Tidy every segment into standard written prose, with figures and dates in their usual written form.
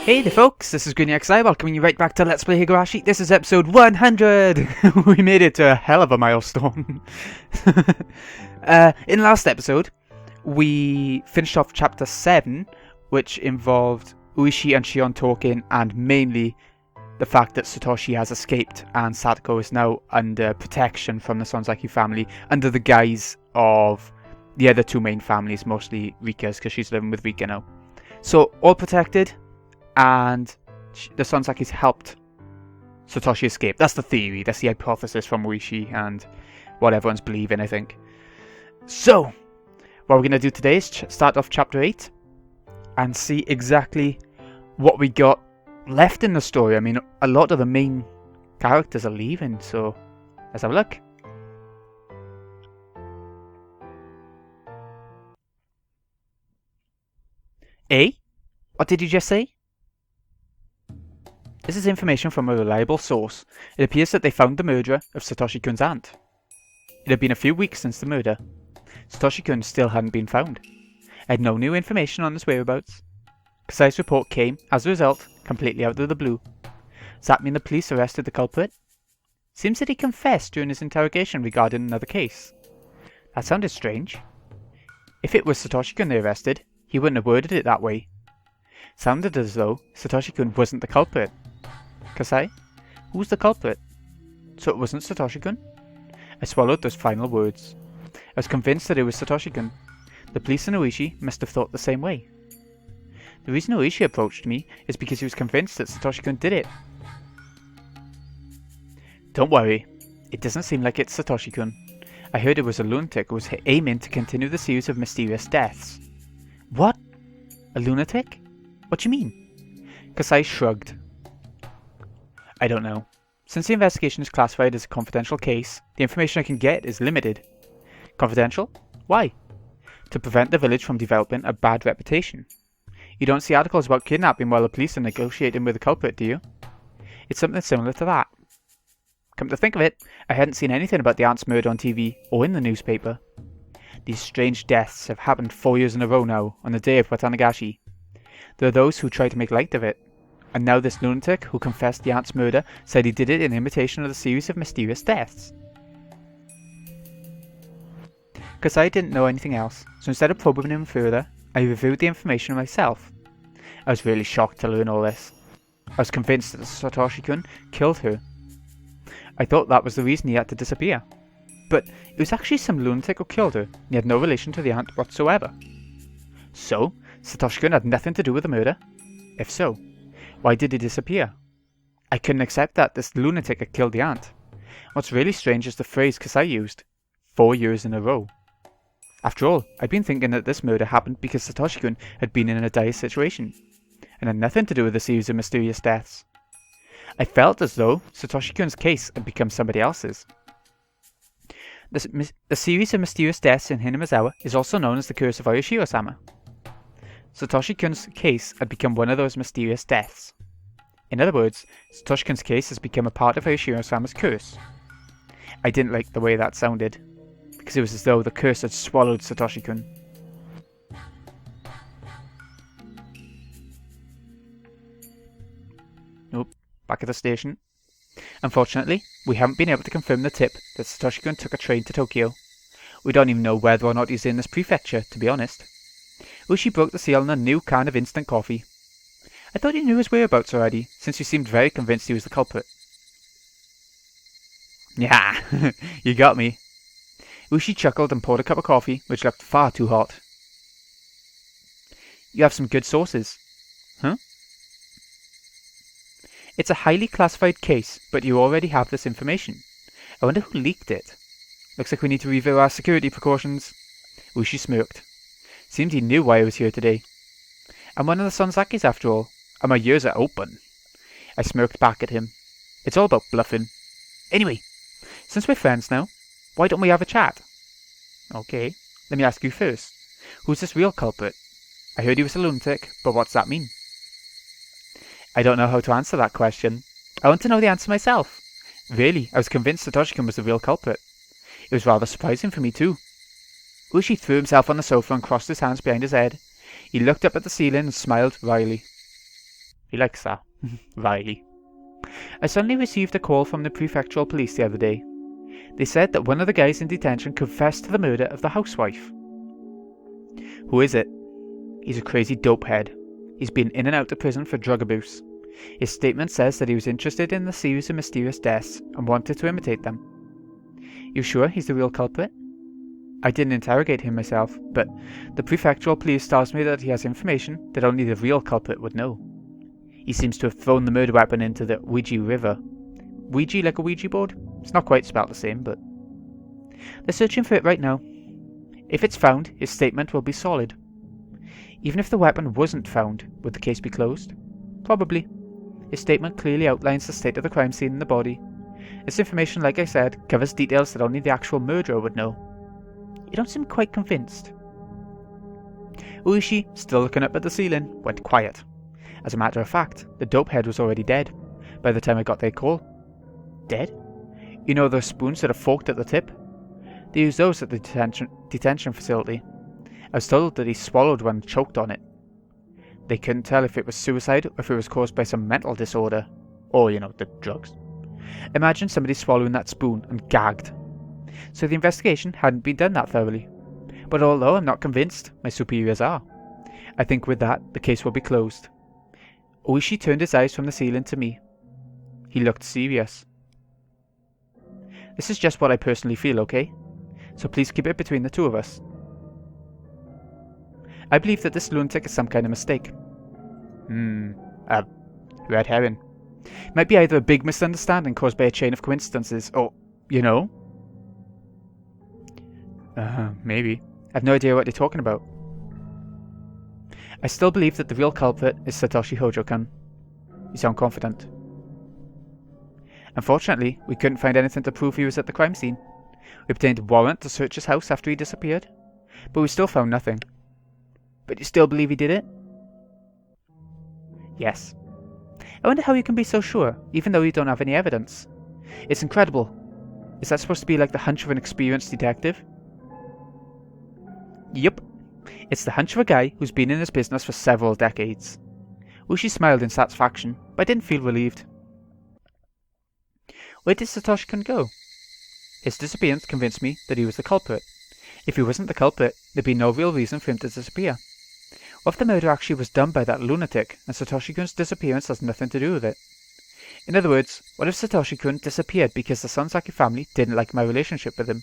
Hey there folks, this is GreenXI welcoming you right back to Let's Play Higurashi. This is episode 100! We made it to a hell of a milestone. In the last episode, we finished off chapter 7, which involved Higurashi and Shion talking, and mainly the fact that Satoshi has escaped and Satoko is now under protection from the Sonzaki family, under the guise of the other two main families, mostly Rika's, because she's living with Rika now. So, all protected. And the Sonzaki's helped Satoshi escape. That's the theory. That's the hypothesis from Higurashi and what everyone's believing, I think. So, what we're going to do today is start off chapter 8 and see exactly what we got left in the story. I mean, a lot of the main characters are leaving, so let's have a look. Eh? What did you just say? This is information from a reliable source. It appears that they found the murderer of Satoshi-kun's aunt. It had been a few weeks since the murder. Satoshi-kun still hadn't been found. I had no new information on his whereabouts. Kasai's report came, as a result, completely out of the blue. Does that mean the police arrested the culprit? Seems that he confessed during his interrogation regarding another case. That sounded strange. If it was Satoshi-kun they arrested, he wouldn't have worded it that way. Sounded as though Satoshi-kun wasn't the culprit. Kasai? Who's the culprit? So it wasn't Satoshi-kun? I swallowed those final words. I was convinced that it was Satoshi-kun. The police and Higurashi must have thought the same way. The reason Higurashi approached me is because he was convinced that Satoshi-kun did it. Don't worry, it doesn't seem like it's Satoshi-kun. I heard it was a lunatic who was aiming to continue the series of mysterious deaths. What? A lunatic? What do you mean? Kasai shrugged. I don't know. Since the investigation is classified as a confidential case, the information I can get is limited. Confidential? Why? To prevent the village from developing a bad reputation. You don't see articles about kidnapping while the police are negotiating with the culprit, do you? It's something similar to that. Come to think of it, I hadn't seen anything about the aunt's murder on TV or in the newspaper. These strange deaths have happened 4 years in a row now, on the day of Watanagashi. There are those who try to make light of it. And now this lunatic who confessed the aunt's murder said he did it in imitation of the series of mysterious deaths. Kasai didn't know anything else, so instead of probing him further, I reviewed the information myself. I was really shocked to learn all this. I was convinced that Satoshi-kun killed her. I thought that was the reason he had to disappear. But it was actually some lunatic who killed her, and he had no relation to the aunt whatsoever. So, Satoshi-kun had nothing to do with the murder? If so, why did he disappear? I couldn't accept that this lunatic had killed the aunt. What's really strange is the phrase Kasai used, 4 years in a row. After all, I'd been thinking that this murder happened because Satoshi-kun had been in a dire situation, and had nothing to do with the series of mysterious deaths. I felt as though Satoshi-kun's case had become somebody else's. The series of mysterious deaths in Hinamizawa is also known as the Curse of Oyashiro-sama. Satoshi-kun's case had become one of those mysterious deaths. In other words, Satoshi-kun's case has become a part of Oyashiro-sama's curse. I didn't like the way that sounded, because it was as though the curse had swallowed Satoshi-kun. Nope, back at the station. Unfortunately, we haven't been able to confirm the tip that Satoshi-kun took a train to Tokyo. We don't even know whether or not he's in this prefecture, to be honest. Higurashi broke the seal on a new kind of instant coffee. I thought he knew his whereabouts already, since he seemed very convinced he was the culprit. Yeah, you got me. Higurashi chuckled and poured a cup of coffee, which looked far too hot. You have some good sources. Huh? It's a highly classified case, but you already have this information. I wonder who leaked it. Looks like we need to review our security precautions. Higurashi smirked. Seemed he knew why I was here today. I'm one of the Sonzakis after all, and my ears are open. I smirked back at him. It's all about bluffing. Anyway, since we're friends now, why don't we have a chat? Okay, let me ask you first. Who's this real culprit? I heard he was a lunatic, but what's that mean? I don't know how to answer that question. I want to know the answer myself. Really, I was convinced Satoshi-kun was the real culprit. It was rather surprising for me too. Higurashi threw himself on the sofa and crossed his hands behind his head. He looked up at the ceiling and smiled wryly. He likes that. Riley. I suddenly received a call from the prefectural police the other day. They said that one of the guys in detention confessed to the murder of the housewife. Who is it? He's a crazy dopehead. He's been in and out of prison for drug abuse. His statement says that he was interested in the series of mysterious deaths and wanted to imitate them. You sure he's the real culprit? I didn't interrogate him myself, but the prefectural police tells me that he has information that only the real culprit would know. He seems to have thrown the murder weapon into the Ouija River. Ouija like a Ouija board? It's not quite spelled the same, but... They're searching for it right now. If it's found, his statement will be solid. Even if the weapon wasn't found, would the case be closed? Probably. His statement clearly outlines the state of the crime scene and the body. This information, like I said, covers details that only the actual murderer would know. You don't seem quite convinced. Uishi, still looking up at the ceiling, went quiet. As a matter of fact, the dopehead was already dead by the time I got their call. Dead? You know those spoons that are forked at the tip? They use those at the detention facility. I was told that he swallowed one and choked on it. They couldn't tell if it was suicide or if it was caused by some mental disorder. Or, the drugs. Imagine somebody swallowing that spoon and gagged. So the investigation hadn't been done that thoroughly. But although I'm not convinced, my superiors are. I think with that, the case will be closed. Oishi turned his eyes from the ceiling to me. He looked serious. This is just what I personally feel, okay? So please keep it between the two of us. I believe that this lunatic is some kind of mistake. Red herring. It might be either a big misunderstanding caused by a chain of coincidences, or, maybe. I've no idea what they're talking about. I still believe that the real culprit is Satoshi Hojo-kun. You sound confident. Unfortunately, we couldn't find anything to prove he was at the crime scene. We obtained a warrant to search his house after he disappeared, but we still found nothing. But you still believe he did it? Yes. I wonder how you can be so sure, even though you don't have any evidence. It's incredible. Is that supposed to be like the hunch of an experienced detective? Yup. It's the hunch of a guy who's been in this business for several decades. Ushi smiled in satisfaction, but I didn't feel relieved. Where did Satoshi-kun go? His disappearance convinced me that he was the culprit. If he wasn't the culprit, there'd be no real reason for him to disappear. What if the murder actually was done by that lunatic, and Satoshi-kun's disappearance has nothing to do with it? In other words, what if Satoshi-kun disappeared because the Sonzaki family didn't like my relationship with him,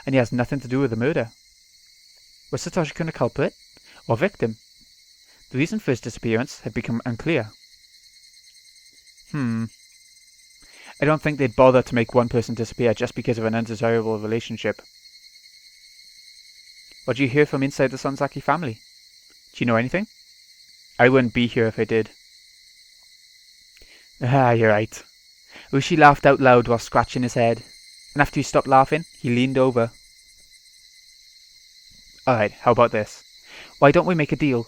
and he has nothing to do with the murder? Was Satoshi-kun a culprit, or victim? The reason for his disappearance had become unclear. I don't think they'd bother to make one person disappear just because of an undesirable relationship. What do you hear from inside the Sonzaki family? Do you know anything? I wouldn't be here if I did. You're right. Ushi laughed out loud while scratching his head, and after he stopped laughing, he leaned over. Alright, how about this? Why don't we make a deal?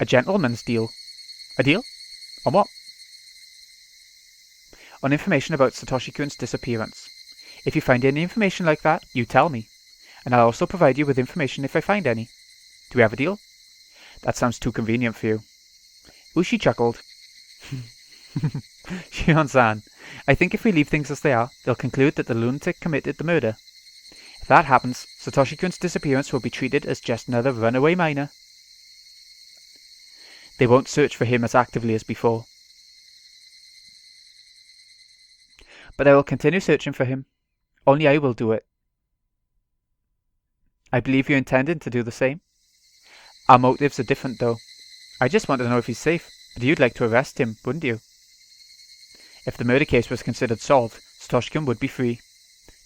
A gentleman's deal. A deal? On what? On information about Satoshi-kun's disappearance. If you find any information like that, you tell me. And I'll also provide you with information if I find any. Do we have a deal? That sounds too convenient for you. Ushi chuckled. Shion-san, I think if we leave things as they are, they'll conclude that the lunatic committed the murder. If that happens, Satoshi-kun's disappearance will be treated as just another runaway minor. They won't search for him as actively as before. But I will continue searching for him. Only I will do it. I believe you're intending to do the same. Our motives are different though. I just want to know if he's safe, but you'd like to arrest him, wouldn't you? If the murder case was considered solved, Satoshi-kun would be free,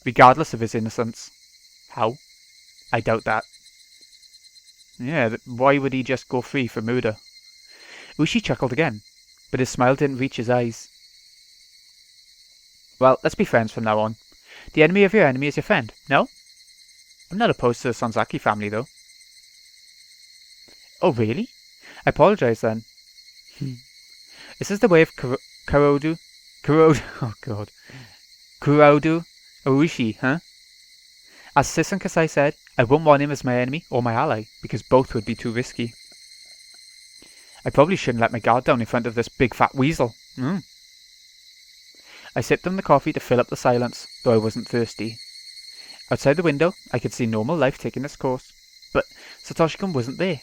regardless of his innocence. How? I doubt that. Yeah, why would he just go free for murder? Ushi chuckled again, but his smile didn't reach his eyes. Well, let's be friends from now on. The enemy of your enemy is your friend, no? I'm not opposed to the Sonzaki family, though. Oh, really? I apologize, then. Is this the way of Kurodu, oh god. Kurodu Urushi, huh? As Sisson Kasai said, I wouldn't want him as my enemy or my ally, because both would be too risky. I probably shouldn't let my guard down in front of this big fat weasel. I sipped on the coffee to fill up the silence, though I wasn't thirsty. Outside the window, I could see normal life taking its course. But Satoshi-kun wasn't there.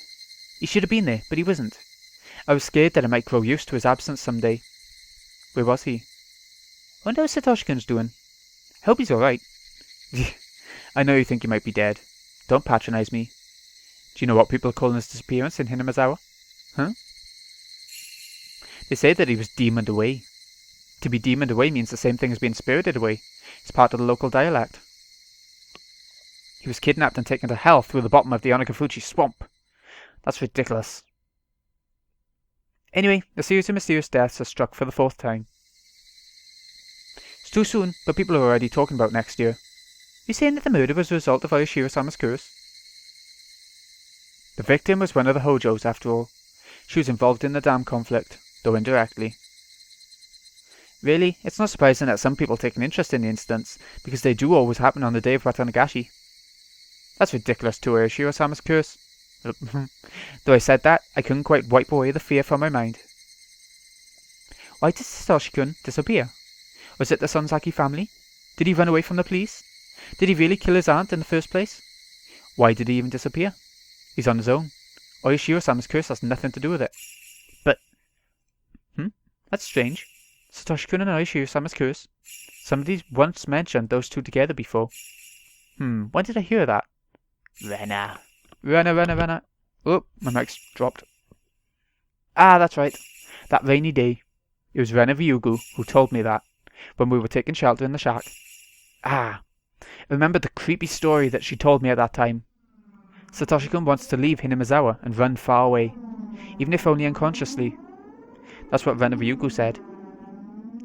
He should have been there, but he wasn't. I was scared that I might grow used to his absence someday. Where was he? I wonder how Satoshi-kun's doing. I hope he's alright. I know you think he might be dead. Don't patronize me. Do you know what people are calling his disappearance in Hinamizawa? Huh? They say that he was demoned away. To be demoned away means the same thing as being spirited away. It's part of the local dialect. He was kidnapped and taken to hell through the bottom of the Onagafuchi swamp. That's ridiculous. Anyway, the series of mysterious deaths has struck for the 4th time. It's too soon, but people are already talking about next year. You saying that the murder was a result of Ayashiro-sama's curse? The victim was one of the Hojos, after all. She was involved in the dam conflict, though indirectly. Really, it's not surprising that some people take an interest in the incidents, because they do always happen on the day of Watanagashi. That's ridiculous to Ayashiro-sama's curse. Though I said that, I couldn't quite wipe away the fear from my mind. Why did Satoshi-kun disappear? Was it the Sonzaki family? Did he run away from the police? Did he really kill his aunt in the first place? Why did he even disappear? He's on his own. Ayashiro-sama's curse has nothing to do with it. But, that's strange. Satoshi-kun and Ayashiro-sama's curse. Somebody once mentioned those two together before. When did I hear that? Renna. Oh, my mic's dropped. Ah, that's right. That rainy day. It was Renna Ryugu who told me that, when we were taking shelter in the shack. I remembered the creepy story that she told me at that time. Satoshi-kun wants to leave Hinamizawa and run far away, even if only unconsciously. That's what Renna Ryugu said.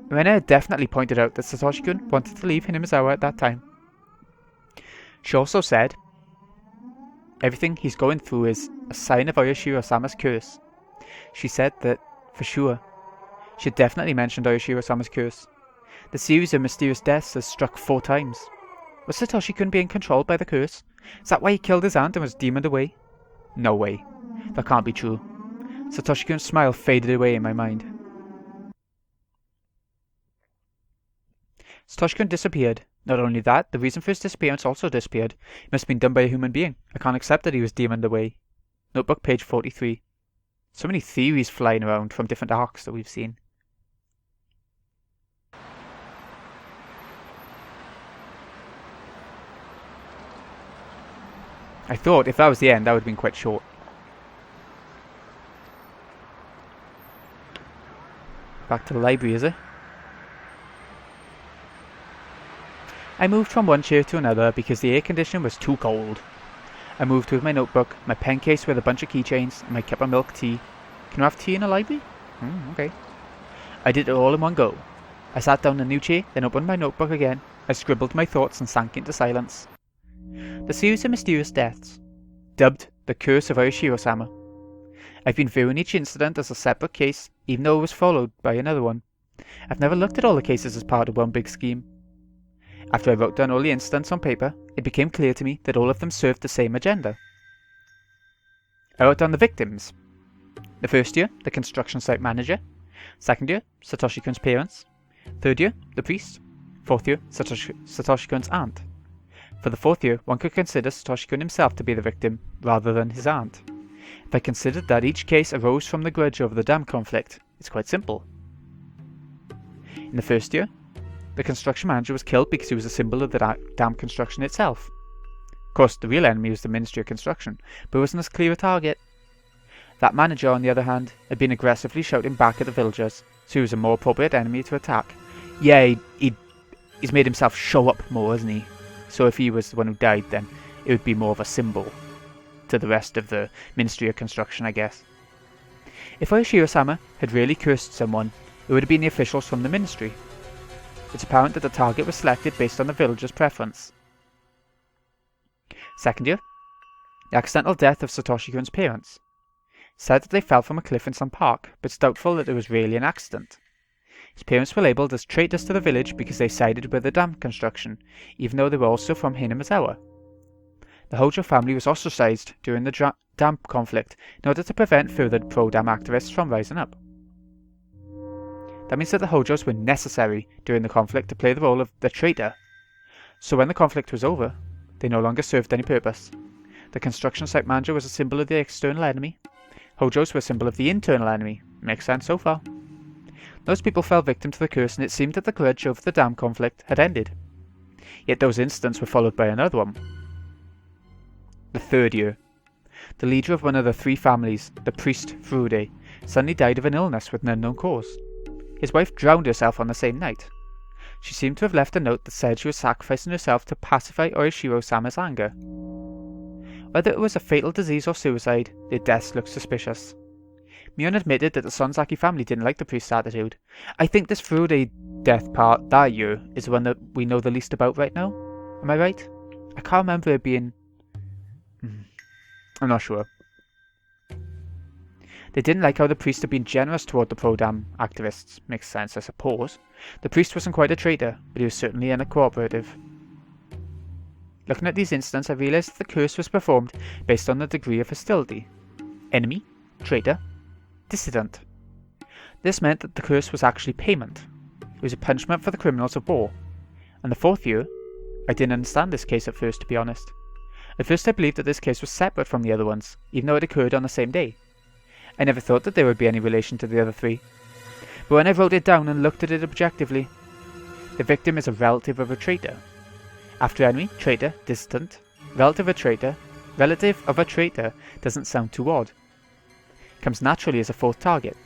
Renna had definitely pointed out that Satoshi-kun wanted to leave Hinamizawa at that time. She also said, everything he's going through is a sign of Ayashiro-sama's curse. She said that, for sure, she had definitely mentioned Ayashiro-sama's curse. The series of mysterious deaths has struck 4 times. Was Satoshi-kun being controlled by the curse? Is that why he killed his aunt and was demoned away? No way. That can't be true. Satoshi-kun's smile faded away in my mind. Satoshi-kun disappeared. Not only that, the reason for his disappearance also disappeared. It must have been done by a human being. I can't accept that he was demoned away. Notebook, page 43. So many theories flying around from different arcs that we've seen. I thought if that was the end, that would have been quite short. Back to the library, is it? I moved from one chair to another because the air conditioner was too cold. I moved with my notebook, my pen case with a bunch of keychains, and my cup of milk tea. Can you have tea in a library? Okay. I did it all in one go. I sat down in a new chair, then opened my notebook again. I scribbled my thoughts and sank into silence. The series of mysterious deaths, dubbed the Curse of Ayashiro-sama. I've been viewing each incident as a separate case, even though it was followed by another one. I've never looked at all the cases as part of one big scheme. After I wrote down all the incidents on paper, it became clear to me that all of them served the same agenda. I wrote down the victims. The first year, the construction site manager. Second year, Satoshi-kun's parents. Third year, the priest. Fourth year, Satoshi-kun's aunt. For the 4th year, one could consider Satoshi-kun himself to be the victim, rather than his aunt. If I considered that each case arose from the grudge over the dam conflict, it's quite simple. In the first year, the construction manager was killed because he was a symbol of the dam construction itself. Of course, the real enemy was the Ministry of Construction, but it wasn't as clear a target. That manager, on the other hand, had been aggressively shouting back at the villagers, so he was a more appropriate enemy to attack. Yeah, he's made himself show up more, hasn't he? So if he was the one who died, then it would be more of a symbol to the rest of the Ministry of Construction, I guess. If Ayashiro-sama had really cursed someone, it would have been the officials from the ministry. It's apparent that the target was selected based on the villagers' preference. Second year, the accidental death of Satoshi-kun's parents. Said that they fell from a cliff in some park, but it's doubtful that it was really an accident. His parents were labelled as traitors to the village because they sided with the dam construction, even though they were also from Hinamizawa. The Hojo family was ostracized during the dam conflict in order to prevent further pro-dam activists from rising up. That means that the Hojos were necessary during the conflict to play the role of the traitor. So when the conflict was over, they no longer served any purpose. The construction site manager was a symbol of the external enemy. Hojos were a symbol of the internal enemy. Makes sense so far. Those people fell victim to the curse, and it seemed that the grudge over the dam conflict had ended. Yet those incidents were followed by another one. The third year. The leader of one of the three families, the priest Furude, suddenly died of an illness with an unknown cause. His wife drowned herself on the same night. She seemed to have left a note that said she was sacrificing herself to pacify Oishiro-sama's anger. Whether it was a fatal disease or suicide, their deaths looked suspicious. Mion admitted that the Sonzaki family didn't like the priest's attitude. I think this Furude death part that year is the one that we know the least about right now. Am I right? I can't remember it being... I'm not sure. They didn't like how the priest had been generous toward the pro-dam activists. Makes sense, I suppose. The priest wasn't quite a traitor, but he was certainly uncooperative. Looking at these incidents, I realised that the curse was performed based on the degree of hostility. Enemy, traitor, dissident. This meant that the curse was actually payment. It was a punishment for the criminals of war. And the fourth year, I didn't understand this case at first, to be honest. At first I believed that this case was separate from the other ones, even though it occurred on the same day. I never thought that there would be any relation to the other three. But when I wrote it down and looked at it objectively, the victim is a relative of a traitor. After enemy, traitor, dissident, relative of a traitor doesn't sound too odd. Comes naturally as a fourth target.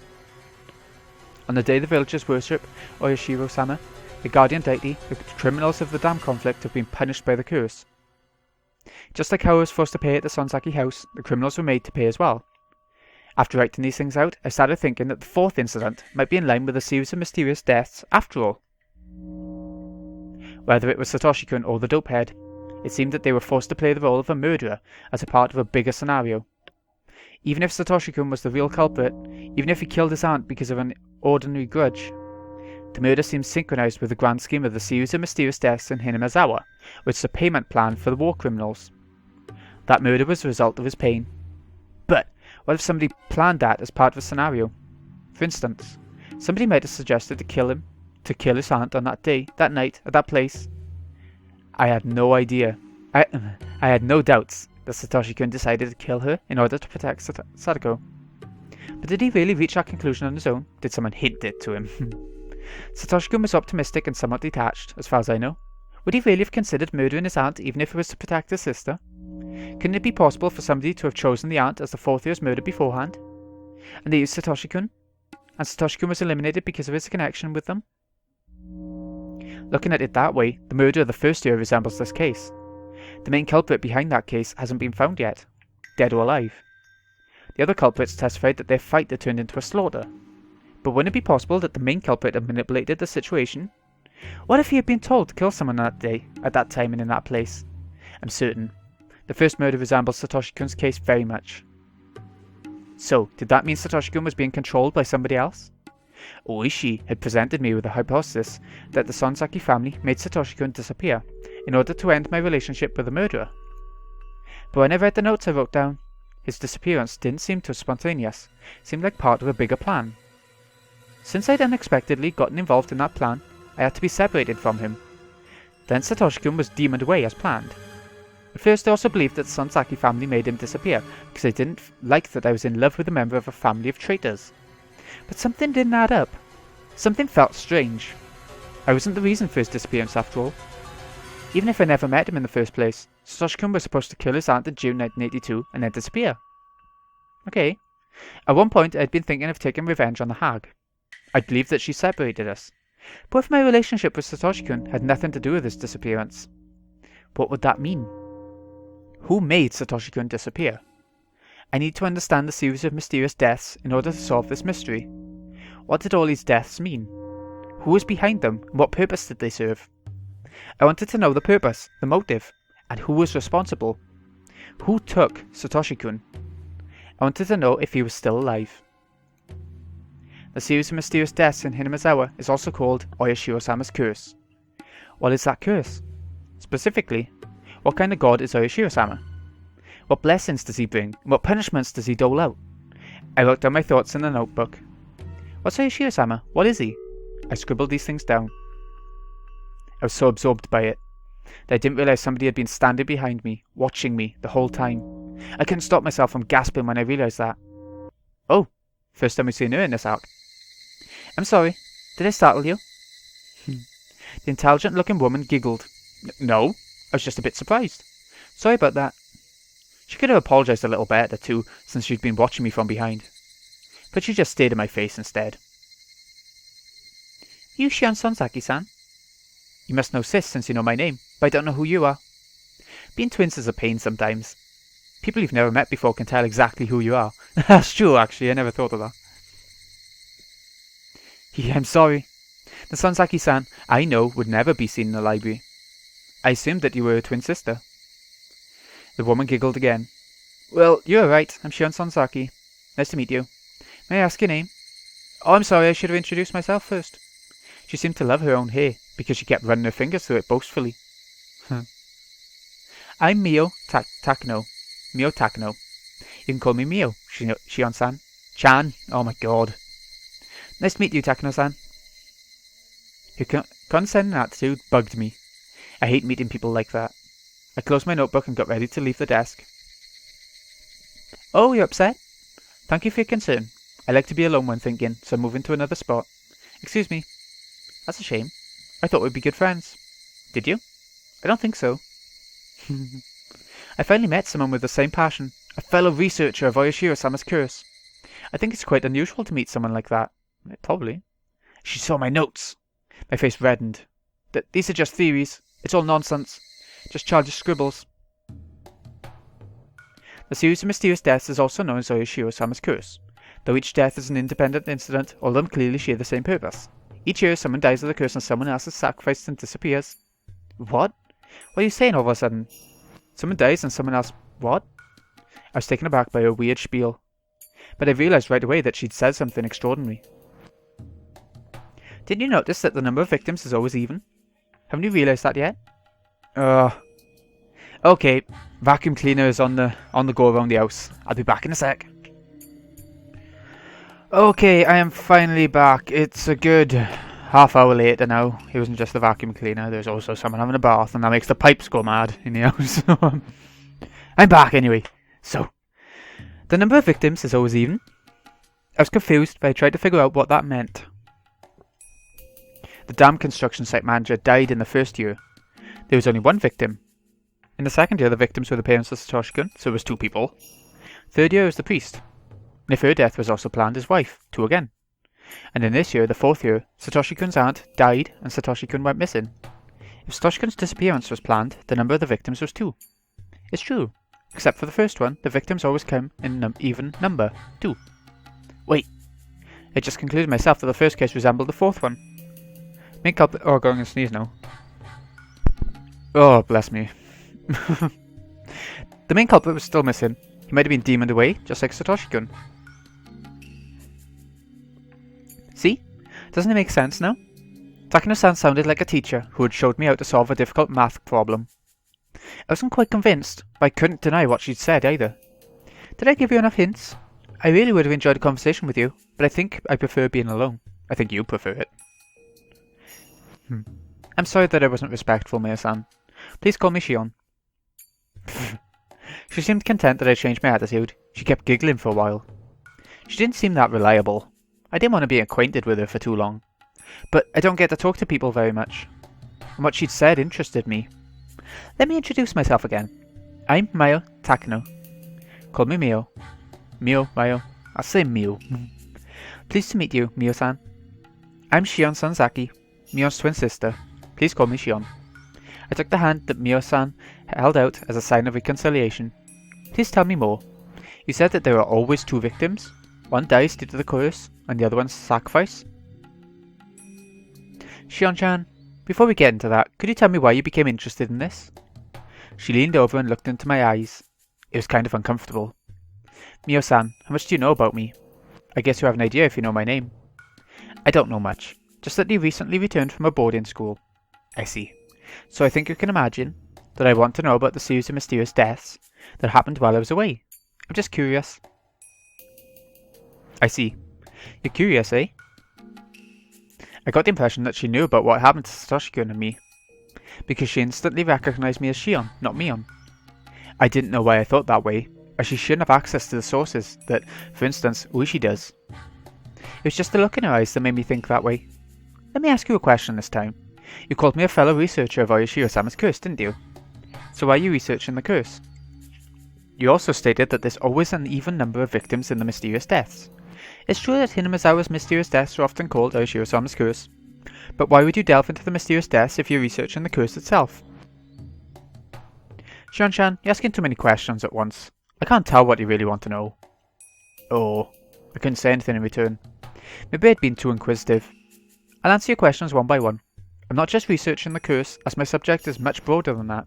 On the day the villagers worship Oishiro-sama, the guardian deity, the criminals of the dam conflict have been punished by the curse. Just like how I was forced to pay at the Sonzaki house, the criminals were made to pay as well. After writing these things out, I started thinking that the fourth incident might be in line with a series of mysterious deaths after all. Whether it was Satoshi-kun or the dopehead, it seemed that they were forced to play the role of a murderer as a part of a bigger scenario. Even if Satoshi-kun was the real culprit, even if he killed his aunt because of an ordinary grudge, the murder seems synchronized with the grand scheme of the series of mysterious deaths in Hinamazawa, which is a payment plan for the war criminals. That murder was the result of his pain. But what if somebody planned that as part of a scenario? For instance, somebody might have suggested to kill his aunt on that day, that night, at that place. I had no idea. I had no doubts that Satoshi-kun decided to kill her in order to protect Sadako. But did he really reach that conclusion on his own? Did someone hint it to him? Satoshi-kun was optimistic and somewhat detached, as far as I know. Would he really have considered murdering his aunt even if it was to protect his sister? Couldn't it be possible for somebody to have chosen the aunt as the fourth year's murder beforehand? And they used Satoshi-kun? And Satoshi-kun was eliminated because of his connection with them? Looking at it that way, the murder of the first year resembles this case. The main culprit behind that case hasn't been found yet, dead or alive. The other culprits testified that their fight had turned into a slaughter. But wouldn't it be possible that the main culprit had manipulated the situation? What if he had been told to kill someone that day, at that time and in that place? I'm certain. The first murder resembles Satoshi-kun's case very much. So, did that mean Satoshi-kun was being controlled by somebody else? Oishi had presented me with a hypothesis that the Sonzaki family made Satoshi-kun disappear in order to end my relationship with the murderer. But when I read the notes I wrote down, his disappearance didn't seem too spontaneous, it seemed like part of a bigger plan. Since I'd unexpectedly gotten involved in that plan, I had to be separated from him. Then Satoshi-kun was demoned away as planned. At first I also believed that the Sonzaki family made him disappear because I didn't like that I was in love with a member of a family of traitors. But something didn't add up. Something felt strange. I wasn't the reason for his disappearance after all. Even if I never met him in the first place, Satoshi-kun was supposed to kill his aunt in June 1982 and then disappear. Okay. At one point I had been thinking of taking revenge on the hag. I believed that she separated us. But if my relationship with Satoshi-kun had nothing to do with his disappearance, what would that mean? Who made Satoshi-kun disappear? I need to understand the series of mysterious deaths in order to solve this mystery. What did all these deaths mean? Who was behind them, and what purpose did they serve? I wanted to know the purpose, the motive, and who was responsible. Who took Satoshi-kun? I wanted to know if he was still alive. The series of mysterious deaths in Hinamazawa is also called Oyashiro-sama's curse. What is that curse? Specifically, what kind of god is Oyashiro-sama? What blessings does he bring? What punishments does he dole out? I wrote down my thoughts in the notebook. What's Higurashi-sama? What is he? I scribbled these things down. I was so absorbed by it that I didn't realize somebody had been standing behind me, watching me the whole time. I couldn't stop myself from gasping when I realized that. Oh, first time we've seen her in this arc. I'm sorry, did I startle you? The intelligent-looking woman giggled. No, I was just a bit surprised. Sorry about that. She could have apologized a little better too, since she'd been watching me from behind. But she just stared in my face instead. You Shion Sonzaki-san? You must know sis since you know my name, but I don't know who you are. Being twins is a pain sometimes. People you've never met before can tell exactly who you are. That's true, actually, I never thought of that. Yeah, I'm sorry. The Sonzaki-san I know would never be seen in the library. I assumed that you were a twin sister. The woman giggled again. Well, you're right, I'm Shion Sonzaki. Nice to meet you. May I ask your name? Oh, I'm sorry, I should have introduced myself first. She seemed to love her own hair, because she kept running her fingers through it boastfully. I'm Miyo Takano. Miyo Takano. You can call me Miyo, Shion-san. Chan. Oh my god. Nice to meet you, Takano-san. Her condescending attitude bugged me. I hate meeting people like that. I closed my notebook and got ready to leave the desk. Oh, you're upset? Thank you for your concern. I like to be alone when thinking, so I'm moving to another spot. Excuse me. That's a shame. I thought we'd be good friends. Did you? I don't think so. I finally met someone with the same passion, a fellow researcher of Oyashiro-sama's curse. I think it's quite unusual to meet someone like that. Probably. She saw my notes. My face reddened. These are just theories. It's all nonsense. Just childish scribbles. The series of mysterious deaths is also known as Oyashiro-sama's curse. Though each death is an independent incident, all of them clearly share the same purpose. Each year someone dies of the curse and someone else is sacrificed and disappears. What? What are you saying all of a sudden? Someone dies and someone else... What? I was taken aback by her weird spiel. But I realized right away that she'd said something extraordinary. Didn't you notice that the number of victims is always even? Haven't you realized that yet? Okay, vacuum cleaner is on the go around the house. I'll be back in a sec. Okay, I am finally back. It's a good half hour later now. It wasn't just the vacuum cleaner, there's also someone having a bath and that makes the pipes go mad in the house. I'm back anyway. So, the number of victims is always even. I was confused, but I tried to figure out what that meant. The dam construction site manager died in the first year. There was only one victim. In the second year, the victims were the parents of Satoshi-kun, so it was 2 people. Third year was the priest. And if her death was also planned, his wife, 2 again. And in this year, the 4th year, Satoshi-kun's aunt died and Satoshi-kun went missing. If Satoshi-kun's disappearance was planned, the number of the victims was 2. It's true. Except for the first one, the victims always come in an even number, 2. Wait. I just concluded myself that the first case resembled the 4th one. Main culprit... Oh, going to sneeze now. Oh, bless me. The main culprit was still missing. He might have been demoned away, just like Satoshi-kun. See? Doesn't it make sense now? Takano-san sounded like a teacher who had showed me how to solve a difficult math problem. I wasn't quite convinced, but I couldn't deny what she'd said either. Did I give you enough hints? I really would have enjoyed a conversation with you, but I think I prefer being alone. I think you prefer it. I'm sorry that I wasn't respectful, Miyo-san. Please call me Shion. She seemed content that I changed my attitude. She kept giggling for a while. She didn't seem that reliable. I didn't want to be acquainted with her for too long. But I don't get to talk to people very much. And what she'd said interested me. Let me introduce myself again. I'm Miyo Takano. Call me Miyo. Miyo. I'll say Miyo. Pleased to meet you, Miyo-san. I'm Shion Sonzaki, Mion's twin sister. Please call me Shion. I took the hand that Miyo-san held out as a sign of reconciliation. Please tell me more. You said that there are always 2 victims? One dies due to the curse, and the other one's sacrifice? Shion-chan, before we get into that, could you tell me why you became interested in this? She leaned over and looked into my eyes. It was kind of uncomfortable. Miyo-san, how much do you know about me? I guess you have an idea if you know my name. I don't know much, just that you recently returned from a boarding school. I see. So I think you can imagine that I want to know about the series of mysterious deaths, that happened while I was away. I'm just curious. I see. You're curious, eh? I got the impression that she knew about what happened to Satoshi-kun and me, because she instantly recognized me as Shion, not Mion. I didn't know why I thought that way, as she shouldn't have access to the sources that, for instance, Uishi does. It was just the look in her eyes that made me think that way. Let me ask you a question this time. You called me a fellow researcher of Oyashiro-sama's curse, didn't you? So why are you researching the curse? You also stated that there's always an even number of victims in the mysterious deaths. It's true that Hinamizawa's mysterious deaths are often called Oyashiro-sama's curse, but why would you delve into the mysterious deaths if you're researching the curse itself? Shion-chan, you're asking too many questions at once. I can't tell what you really want to know. Oh, I couldn't say anything in return. Maybe I'd been too inquisitive. I'll answer your questions one by one. I'm not just researching the curse, as my subject is much broader than that.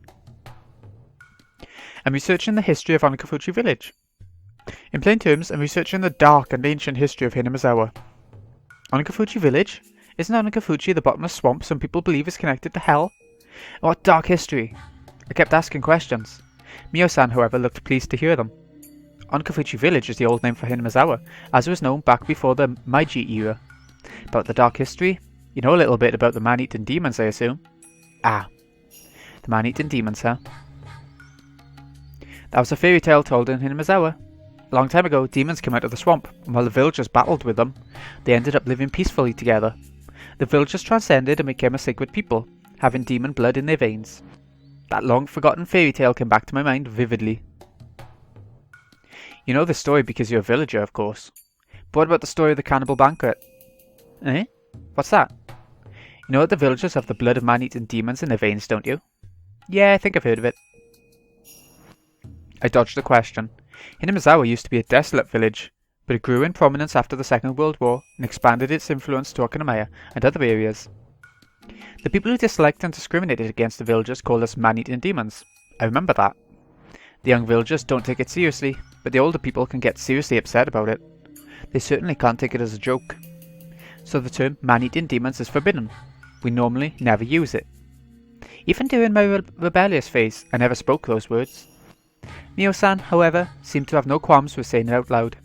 I'm researching the history of Onikafuji village. In plain terms, I'm researching the dark and ancient history of Hinamizawa. Onikafuji village? Isn't Onikafuji the bottomless swamp some people believe is connected to hell? What dark history? I kept asking questions. Miyo-san, however, looked pleased to hear them. Onikafuji village is the old name for Hinamizawa, as it was known back before the Meiji era. About the dark history? You know a little bit about the man-eating demons, I assume? Ah, the man-eating demons, huh? That was a fairy tale told in Hinamizawa. A long time ago, demons came out of the swamp, and while the villagers battled with them, they ended up living peacefully together. The villagers transcended and became a sacred people, having demon blood in their veins. That long-forgotten fairy tale came back to my mind vividly. You know the story because you're a villager, of course. But what about the story of the cannibal banquet? Eh? What's that? You know that the villagers have the blood of man-eating demons in their veins, don't you? Yeah, I think I've heard of it. I dodged the question. Hinamizawa used to be a desolate village, but it grew in prominence after the Second World War and expanded its influence to Okinawa and other areas. The people who disliked and discriminated against the villagers called us man-eating demons. I remember that. The young villagers don't take it seriously, but the older people can get seriously upset about it. They certainly can't take it as a joke. So the term man-eating demons is forbidden. We normally never use it. Even during my rebellious phase, I never spoke those words. Miyo-san, however, seemed to have no qualms with saying it out loud.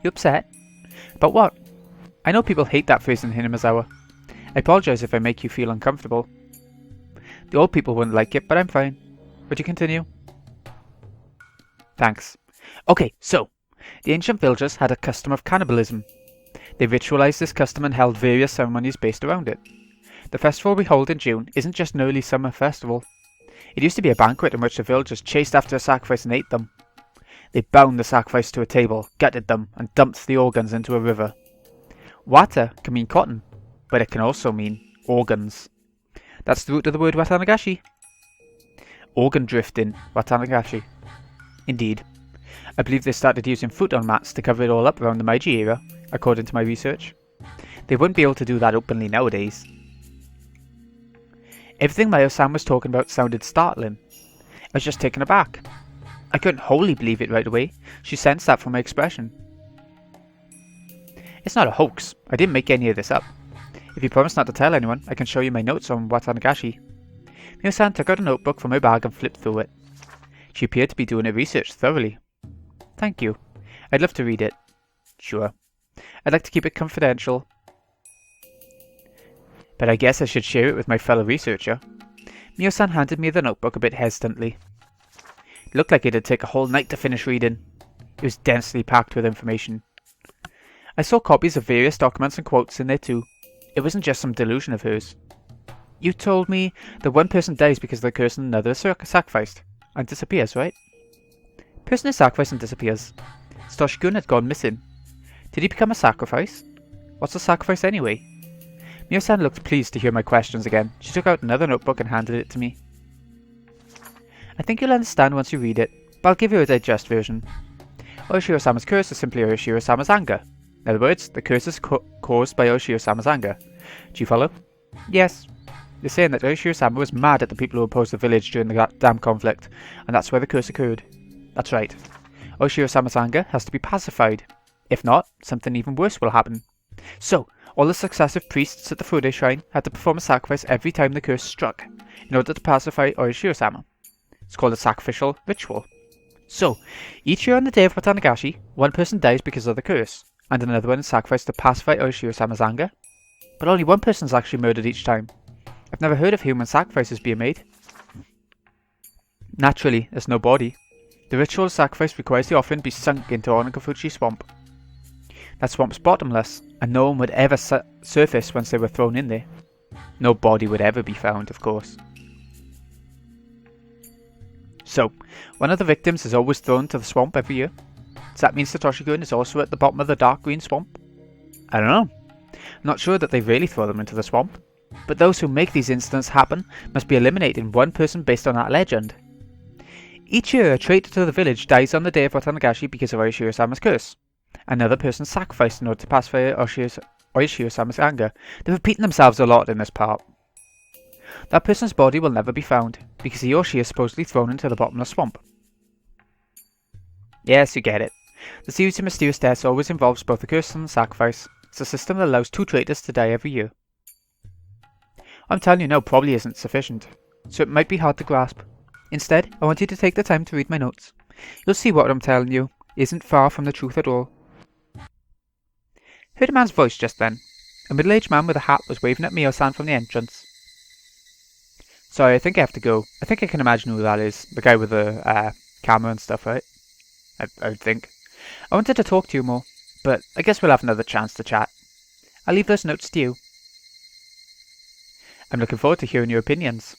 You upset? About what? I know people hate that phrase in Hinamizawa. I apologize if I make you feel uncomfortable. The old people wouldn't like it, but I'm fine. Would you continue? Thanks. Okay, so, the ancient villagers had a custom of cannibalism. They ritualized this custom and held various ceremonies based around it. The festival we hold in June isn't just an early summer festival. It used to be a banquet in which the villagers chased after a sacrifice and ate them. They bound the sacrifice to a table, gutted them, and dumped the organs into a river. Wata can mean cotton, but it can also mean organs. That's the root of the word watanagashi. Organ drifting, watanagashi. Indeed. I believe they started using futon mats to cover it all up around the Meiji era, according to my research. They wouldn't be able to do that openly nowadays. Everything Miyo-san was talking about sounded startling. I was just taken aback. I couldn't wholly believe it right away. She sensed that from my expression. It's not a hoax. I didn't make any of this up. If you promise not to tell anyone, I can show you my notes on watanagashi. Miyo-san took out a notebook from her bag and flipped through it. She appeared to be doing her research thoroughly. Thank you. I'd love to read it. Sure. I'd like to keep it confidential, but I guess I should share it with my fellow researcher. Miyo-san handed me the notebook a bit hesitantly. It looked like it'd take a whole night to finish reading. It was densely packed with information. I saw copies of various documents and quotes in there too. It wasn't just some delusion of hers. You told me that one person dies because of the curse and another is sacrificed, and disappears, right? Person is sacrificed and disappears. Satoshi-kun had gone missing. Did he become a sacrifice? What's a sacrifice anyway? Miyo-san looked pleased to hear my questions again. She took out another notebook and handed it to me. I think you'll understand once you read it, but I'll give you a digest version. Oyashiro-sama's curse is simply Oyashiro-sama's anger. In other words, the curse is caused by Oyashiro-sama's anger. Do you follow? Yes. They're saying that Oyashiro-sama was mad at the people who opposed the village during the dam conflict, and that's where the curse occurred. That's right. Oyashiro-sama's anger has to be pacified. If not, something even worse will happen. So, all the successive priests at the Fude shrine had to perform a sacrifice every time the curse struck, in order to pacify Oyashiro-sama. It's called a sacrificial ritual. So, each year on the day of Watanagashi, one person dies because of the curse, and another one is sacrificed to pacify Oishiro-sama's anger. But only one person is actually murdered each time. I've never heard of human sacrifices being made. Naturally, there's no body. The ritual sacrifice requires the offering be sunk into Onagafuchi Swamp. That swamp's bottomless, and no one would ever surface once they were thrown in there. No body would ever be found, of course. So, one of the victims is always thrown to the swamp every year. Does that mean Satoshi-kun is also at the bottom of the dark green swamp? I don't know. I'm not sure that they really throw them into the swamp. But those who make these incidents happen must be eliminating one person based on that legend. Each year, a traitor to the village dies on the day of Watanagashi because of Oishiro-sama's curse. Another person sacrificed in order to pacify Oishiro-sama's anger. They're repeating themselves a lot in this part. That person's body will never be found, because he or she is supposedly thrown into the bottomless swamp. Yes, you get it. The series of mysterious deaths always involves both the curse and the sacrifice. It's a system that allows 2 traitors to die every year. What I'm telling you now probably isn't sufficient, so it might be hard to grasp. Instead, I want you to take the time to read my notes. You'll see what I'm telling you isn't far from the truth at all. Heard a man's voice just then. A middle-aged man with a hat was waving at Miyo-san from the entrance. Sorry, I think I have to go. I think I can imagine who that is. The guy with the camera and stuff, right? I would think. I wanted to talk to you more, but I guess we'll have another chance to chat. I'll leave those notes to you. I'm looking forward to hearing your opinions.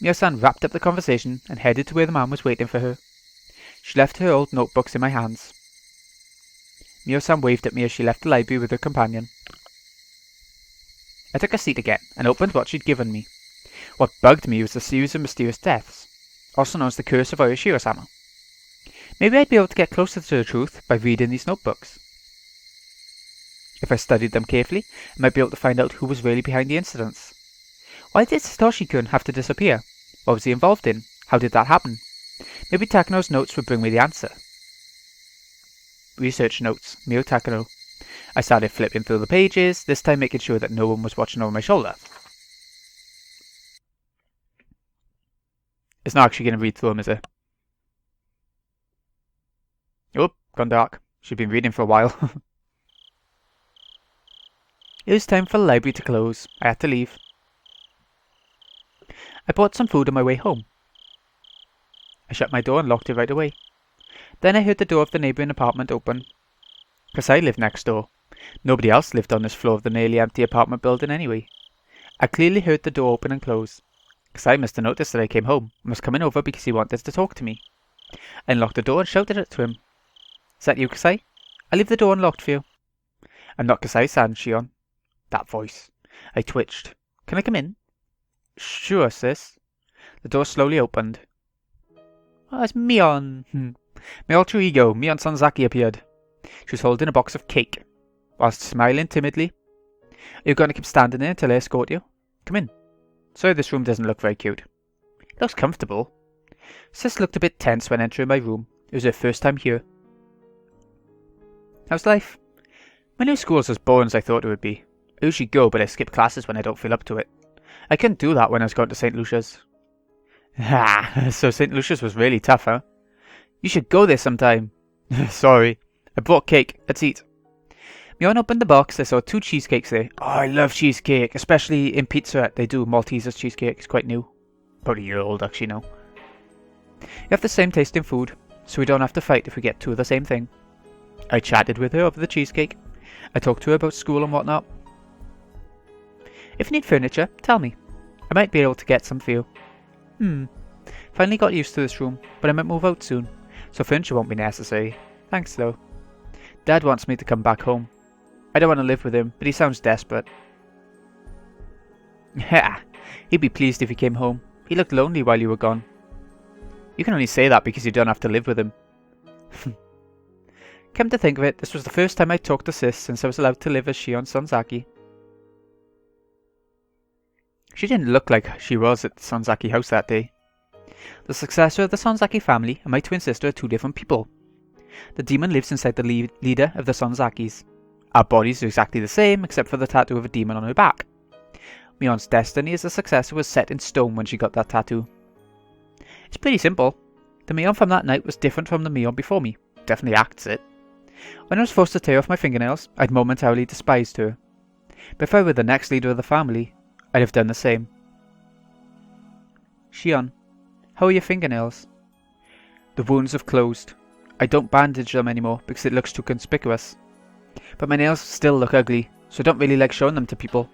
Miyo-san wrapped up the conversation and headed to where the man was waiting for her. She left her old notebooks in my hands. Miyo-san waved at me as she left the library with her companion. I took a seat again and opened what she'd given me. What bugged me was the series of mysterious deaths, also known as the Curse of Oishiro-sama. Maybe I'd be able to get closer to the truth by reading these notebooks. If I studied them carefully, I might be able to find out who was really behind the incidents. Why did Satoshi-kun have to disappear? What was he involved in? How did that happen? Maybe Takano's notes would bring me the answer. Research notes, Miyo Takano. I started flipping through the pages, this time making sure that no one was watching over my shoulder. It's not actually going to read through them, is it? Oh, gone dark. She'd been reading for a while. It was time for the library to close. I had to leave. I bought some food on my way home. I shut my door and locked it right away. Then I heard the door of the neighbouring apartment open. Kasai lived next door. Nobody else lived on this floor of the nearly empty apartment building anyway. I clearly heard the door open and close. Kasai must have noticed that I came home and was coming over because he wanted to talk to me. I unlocked the door and shouted it to him. Is that you, Kasai? I leave the door unlocked for you. I'm not Kasai-san, Shion. That voice. I twitched. Can I come in? Sure, sis. The door slowly opened. Oh, it's Mion. My alter ego, Mion Sanzaki, appeared. She was holding a box of cake, whilst smiling timidly. Are you going to keep standing there until I escort you? Come in. Sorry, this room doesn't look very cute. It looks comfortable. Sis looked a bit tense when entering my room. It was her first time here. How's life? My new school's as boring as I thought it would be. I usually go, but I skip classes when I don't feel up to it. I couldn't do that when I was going to St. Lucia's. Ah, so St. Lucia's was really tough, huh? You should go there sometime. Sorry. I brought cake. Let's eat. Mion opened the box. I saw 2 cheesecakes there. Oh, I love cheesecake, especially in Pizza Hut. They do Maltesers cheesecake. It's quite new. Probably a year old, actually, now. You have the same tasting food, so we don't have to fight if we get 2 of the same thing. I chatted with her over the cheesecake. I talked to her about school and whatnot. If you need furniture, tell me. I might be able to get some for you. Finally got used to this room, but I might move out soon, so furniture won't be necessary. Thanks though. Dad wants me to come back home. I don't want to live with him, but he sounds desperate. Ha! He'd be pleased if he came home. He looked lonely while you were gone. You can only say that because you don't have to live with him. Come to think of it, this was the first time I talked to Sis since I was allowed to live as Shion Sonzaki. She didn't look like she was at the Sonzaki house that day. The successor of the Sonzaki family and my twin sister are 2 different people. The demon lives inside the leader of the Sonzakis. Our bodies are exactly the same, except for the tattoo of a demon on her back. Mion's destiny as a successor was set in stone when she got that tattoo. It's pretty simple. The Mion from that night was different from the Mion before me. Definitely acts it. When I was forced to tear off my fingernails, I'd momentarily despised her. But if I were the next leader of the family, I'd have done the same. Shion, how are your fingernails? The wounds have closed. I don't bandage them anymore because it looks too conspicuous. But my nails still look ugly, so I don't really like showing them to people.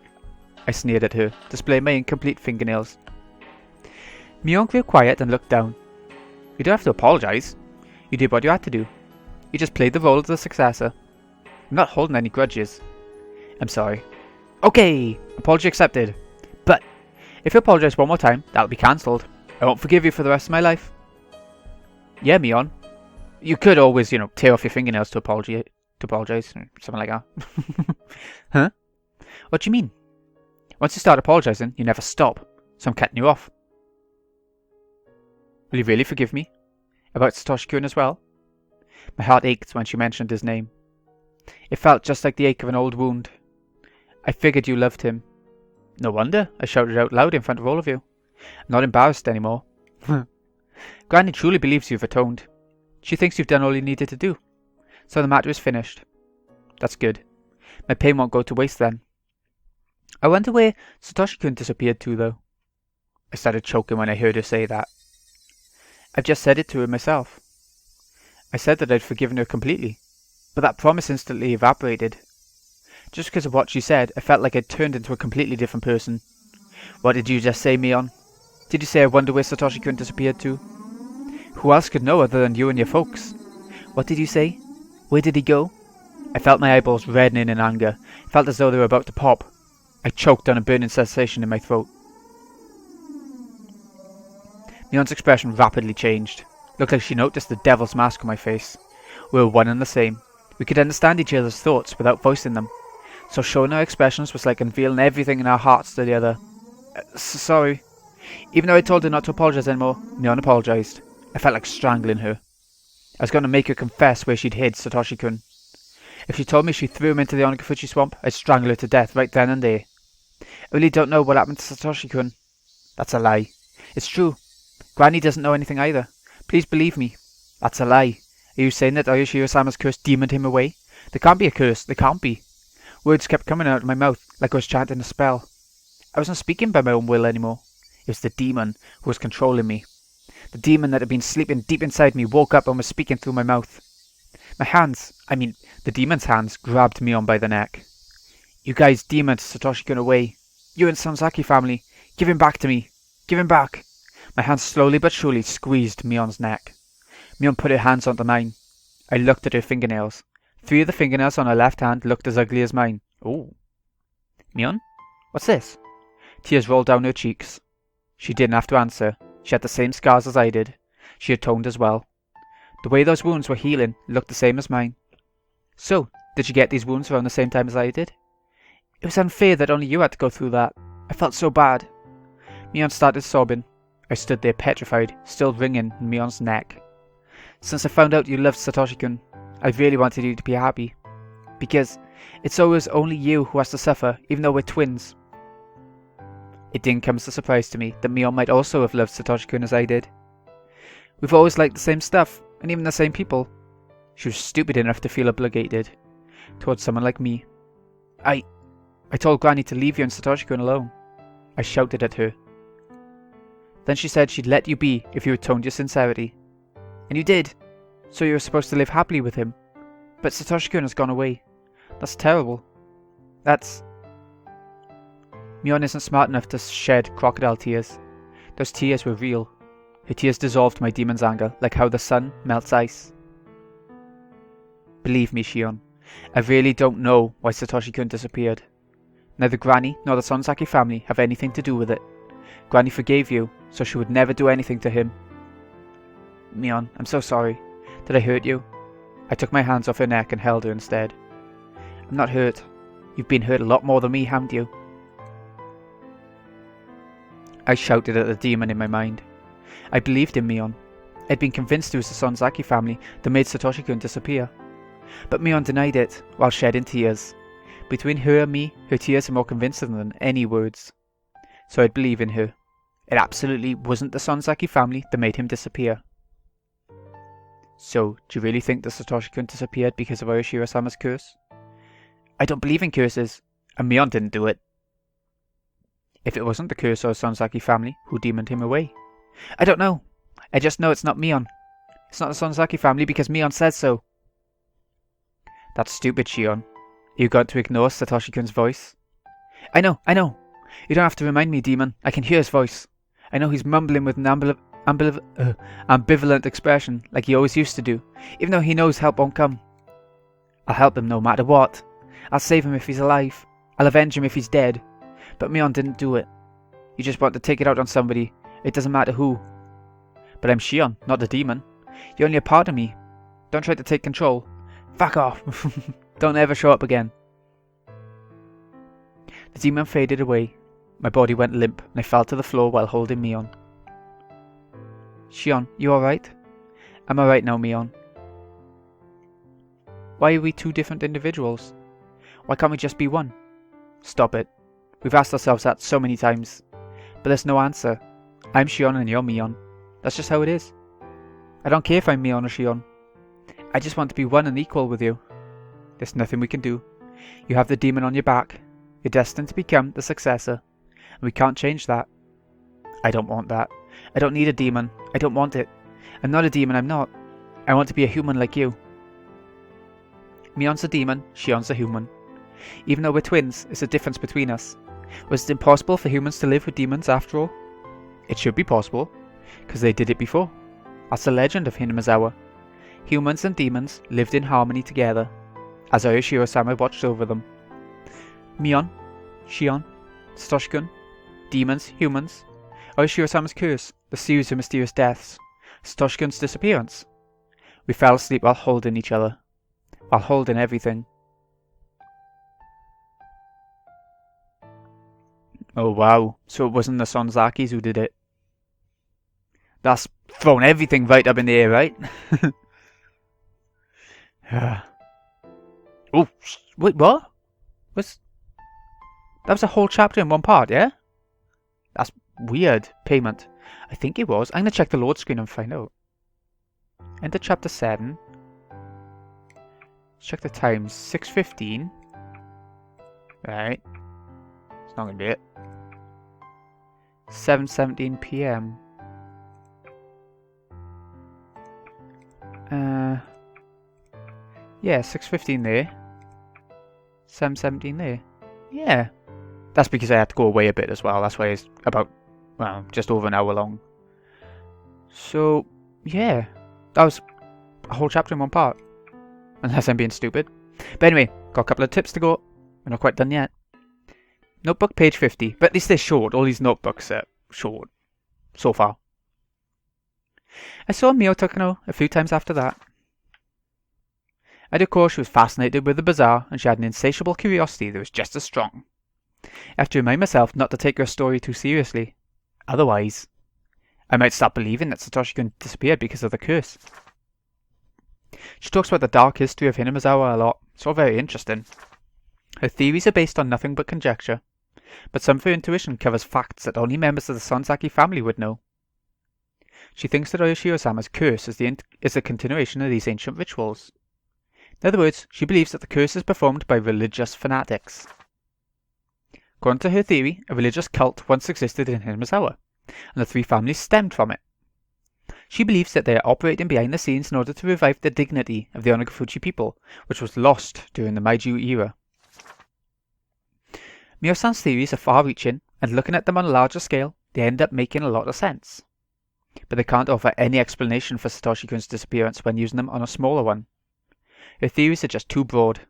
I sneered at her, displaying my incomplete fingernails. Mion grew quiet and looked down. You don't have to apologise. You did what you had to do. You just played the role of the successor. I'm not holding any grudges. I'm sorry. Okay, apology accepted. But if you apologise one more time, that'll be cancelled. I won't forgive you for the rest of my life. Yeah, Mion. You could always, tear off your fingernails to apologise, something like that. Huh? What do you mean? Once you start apologising, you never stop, so I'm cutting you off. Will you really forgive me? About Satoshi-kun as well? My heart ached when she mentioned his name. It felt just like the ache of an old wound. I figured you loved him. No wonder, I shouted out loud in front of all of you. I'm not embarrassed anymore. Granny truly believes you've atoned. She thinks you've done all you needed to do. So the matter is finished. That's good. My pain won't go to waste then. I wonder where Satoshi-kun disappeared to, though. I started choking when I heard her say that. I've just said it to her myself. I said that I'd forgiven her completely, but that promise instantly evaporated. Just because of what she said, I felt like I'd turned into a completely different person. What did you just say, Mion? Did you say I wonder where Satoshi-kun disappeared to? Who else could know other than you and your folks? What did you say? Where did he go? I felt my eyeballs reddening in anger. It felt as though they were about to pop. I choked on a burning sensation in my throat. Mion's expression rapidly changed. Looked like she noticed the devil's mask on my face. We were one and the same. We could understand each other's thoughts without voicing them. So showing our expressions was like unveiling everything in our hearts to the other. Sorry. Even though I told her not to apologise anymore, Mion apologised. I felt like strangling her. I was going to make her confess where she'd hid Satoshi-kun. If she told me she threw him into the Onikafuji swamp, I'd strangle her to death right then and there. I really don't know what happened to Satoshi-kun. That's a lie. It's true. Granny doesn't know anything either. Please believe me. That's a lie. Are you saying that Ayoshiro-sama's curse demoned him away? There can't be a curse. There can't be. Words kept coming out of my mouth like I was chanting a spell. I wasn't speaking by my own will anymore. It was the demon who was controlling me. The demon that had been sleeping deep inside me woke up and was speaking through my mouth. My hands, the demon's hands, grabbed Mion by the neck. You guys demoned Satoshi-kun away. You and Sonzaki family. Give him back to me. Give him back. My hands slowly but surely squeezed Mion's neck. Mion put her hands onto mine. I looked at her fingernails. 3 of the fingernails on her left hand looked as ugly as mine. Ooh. Mion? What's this? Tears rolled down her cheeks. She didn't have to answer. She had the same scars as I did. She atoned as well. The way those wounds were healing looked the same as mine. So, did you get these wounds around the same time as I did? It was unfair that only you had to go through that. I felt so bad. Mion started sobbing. I stood there petrified, still wringing Mion's neck. Since I found out you loved Satoshi-kun, I really wanted you to be happy. Because it's always only you who has to suffer, even though we're twins. It didn't come as a surprise to me that Mion might also have loved Satoshi-kun as I did. We've always liked the same stuff, and even the same people. She was stupid enough to feel obligated towards someone like me. I told Granny to leave you and Satoshi-kun alone. I shouted at her. Then she said she'd let you be if you atoned your sincerity. And you did, so you were supposed to live happily with him. But Satoshi-kun has gone away. That's terrible. Mion isn't smart enough to shed crocodile tears. Those tears were real. Her tears dissolved my demon's anger, like how the sun melts ice. Believe me, Shion, I really don't know why Satoshi-kun disappeared. Neither Granny nor the Sonzaki family have anything to do with it. Granny forgave you, so she would never do anything to him. Mion, I'm so sorry. Did I hurt you? I took my hands off her neck and held her instead. I'm not hurt. You've been hurt a lot more than me, haven't you? I shouted at the demon in my mind. I believed in Mion. I'd been convinced it was the Sonzaki family that made Satoshi-kun disappear. But Mion denied it, while shedding tears. Between her and me, her tears are more convincing than any words. So I'd believe in her. It absolutely wasn't the Sonzaki family that made him disappear. So, do you really think the Satoshi-kun disappeared because of Oyoshiro-sama's curse? I don't believe in curses, and Mion didn't do it. If it wasn't the curse or the Sonzaki family, who demoned him away? I don't know. I just know it's not Mion. It's not the Sonzaki family because Mion says so. That's stupid, Shion. You got to ignore Satoshi-kun's voice. I know. You don't have to remind me, demon. I can hear his voice. I know he's mumbling with an ambivalent expression, like he always used to do, even though he knows help won't come. I'll help him no matter what. I'll save him if he's alive. I'll avenge him if he's dead. But Mion didn't do it. You just want to take it out on somebody. It doesn't matter who. But I'm Shion, not the demon. You're only a part of me. Don't try to take control. Fuck off. Don't ever show up again. The demon faded away. My body went limp and I fell to the floor while holding Mion. Shion, you alright? I'm alright now, Mion. Why are we two different individuals? Why can't we just be one? Stop it. We've asked ourselves that so many times. But there's no answer. I'm Shion and you're Mion. That's just how it is. I don't care if I'm Mion or Shion. I just want to be one and equal with you. There's nothing we can do. You have the demon on your back. You're destined to become the successor. And we can't change that. I don't want that. I don't need a demon. I don't want it. I'm not a demon, I'm not. I want to be a human like you. Mion's a demon, Shion's a human. Even though we're twins, it's a difference between us. Was it impossible for humans to live with demons after all? It should be possible, because they did it before. That's the legend of Hinamizawa. Humans and demons lived in harmony together, as Oyoshiro-sama watched over them. Mion, Shion, Satoshi-kun, demons, humans, Oyoshiro-sama's curse, the series of mysterious deaths, Satoshi-kun's disappearance. We fell asleep while holding each other, while holding everything. Oh wow, so it wasn't the Sonzakis who did it. That's thrown everything right up in the air, right? Oh, wait, what? That was a whole chapter in one part, yeah? That's weird. Payment. I think it was. I'm going to check the load screen and find out. Enter chapter 7. Let's check the times. 6:15. Right. It's not going to be it. 7:17 PM. Yeah, 6:15 there. 7:17 there. Yeah. That's because I had to go away a bit as well. That's why it's about, well, just over an hour long. So, yeah. That was a whole chapter in one part. Unless I'm being stupid. But anyway, got a couple of tips to go. We're not quite done yet. Notebook, page 50. But at least they're short. All these notebooks are short. So far. I saw Miyo Takano a few times after that. At her core, she was fascinated with the bizarre, and she had an insatiable curiosity that was just as strong. I have to remind myself not to take her story too seriously. Otherwise, I might start believing that Satoshi-kun disappeared because of the curse. She talks about the dark history of Hinamizawa a lot. It's all very interesting. Her theories are based on nothing but conjecture, but some of her intuition covers facts that only members of the Sonzaki family would know. She thinks that Oyoshiro-sama's curse is a continuation of these ancient rituals. In other words, she believes that the curse is performed by religious fanatics. According to her theory, a religious cult once existed in Hinamizawa, and the three families stemmed from it. She believes that they are operating behind the scenes in order to revive the dignity of the Onagafuchi people, which was lost during the Meiji era. Miyo-san's theories are far-reaching, and looking at them on a larger scale, they end up making a lot of sense. But they can't offer any explanation for Satoshi-kun's disappearance when using them on a smaller one. Her theories are just too broad.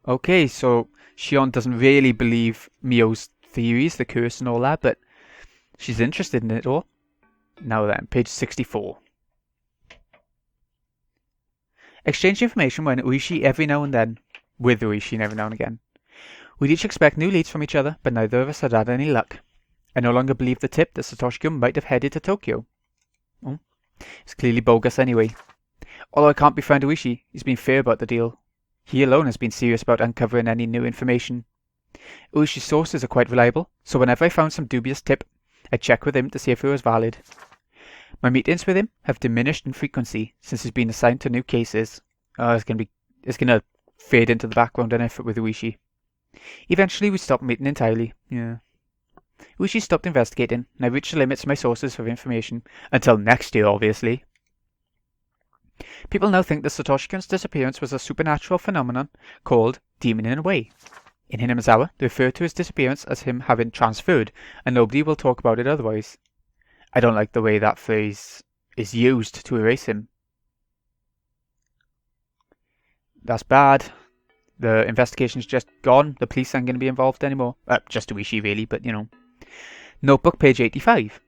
Okay, so Shion doesn't really believe Miyo's theories, the curse and all that, but she's interested in it all. Now then, page 64. Exchange information with Uishi every now and again. We'd each expect new leads from each other, but neither of us had had any luck. I no longer believe the tip that Satoshi-kun might have headed to Tokyo. It's clearly bogus anyway. Although I can't befriend Uishi, he's been fair about the deal. He alone has been serious about uncovering any new information. Ueshi's sources are quite reliable, so whenever I found some dubious tip, I'd check with him to see if it was valid. My meetings with him have diminished in frequency since he's been assigned to new cases. It's gonna fade into the background and effort with Ueshi. Eventually we stopped meeting entirely, yeah. Ueshi stopped investigating, and I reached the limits of my sources of information. Until next year, obviously. People now think that Satoshi-kun's disappearance was a supernatural phenomenon called Demon in a Way. In Hinamizawa, they refer to his disappearance as him having transferred, and nobody will talk about it otherwise. I don't like the way that phrase is used to erase him. That's bad. The investigation's just gone. The police aren't going to be involved anymore. Just Ueshi, really, but you know. Notebook, page 85.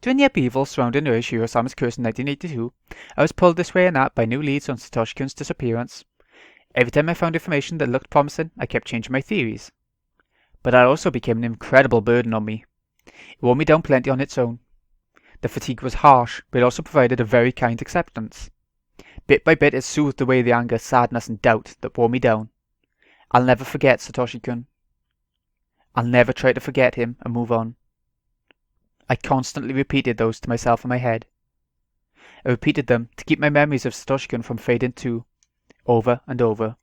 During the upheaval surrounding Shiro-sama's curse in 1982, I was pulled this way and that by new leads on Satoshi-kun's disappearance. Every time I found information that looked promising, I kept changing my theories. But that also became an incredible burden on me. It wore me down plenty on its own. The fatigue was harsh, but it also provided a very kind acceptance. Bit by bit it soothed away the anger, sadness and doubt that wore me down. I'll never forget Satoshi-kun. I'll never try to forget him and move on. I constantly repeated those to myself in my head. I repeated them to keep my memories of Satoshi-kun from fading too, over and over.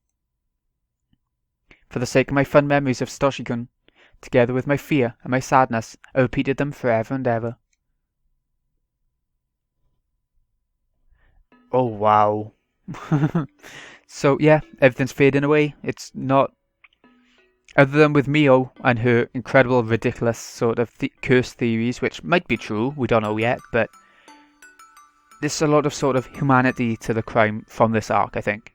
For the sake of my fond memories of Satoshi-kun, together with my fear and my sadness, I repeated them forever and ever. Oh wow. So yeah, everything's fading away. It's not... Other than with Miyo and her incredible, ridiculous sort of curse theories, which might be true, we don't know yet, but there's a lot of sort of humanity to the crime from this arc, I think.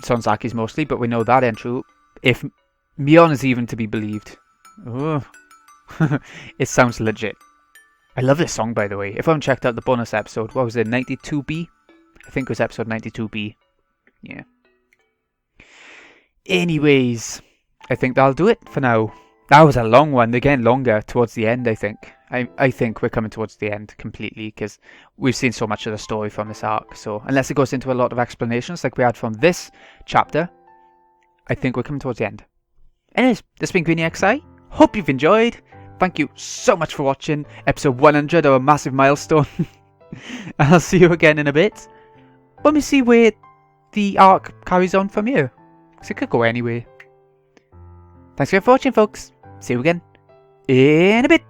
Sonsaki's mostly, but we know that ain't true. If Mion is even to be believed. Oh. It sounds legit. I love this song, by the way. If I haven't checked out the bonus episode, what was it, 92B? I think it was episode 92B. Yeah. Anyways, I think that'll do it for now. That was a long one. They're getting longer towards the end, I think. I think we're coming towards the end completely because we've seen so much of the story from this arc. So unless it goes into a lot of explanations like we had from this chapter, I think we're coming towards the end. Anyways, this has been Greeny XI. Hope you've enjoyed. Thank you so much for watching episode 100 of a massive milestone. I'll see you again in a bit. Let me see where the arc carries on from here. Because it could go anyway. Thanks for watching, folks. See you again in a bit.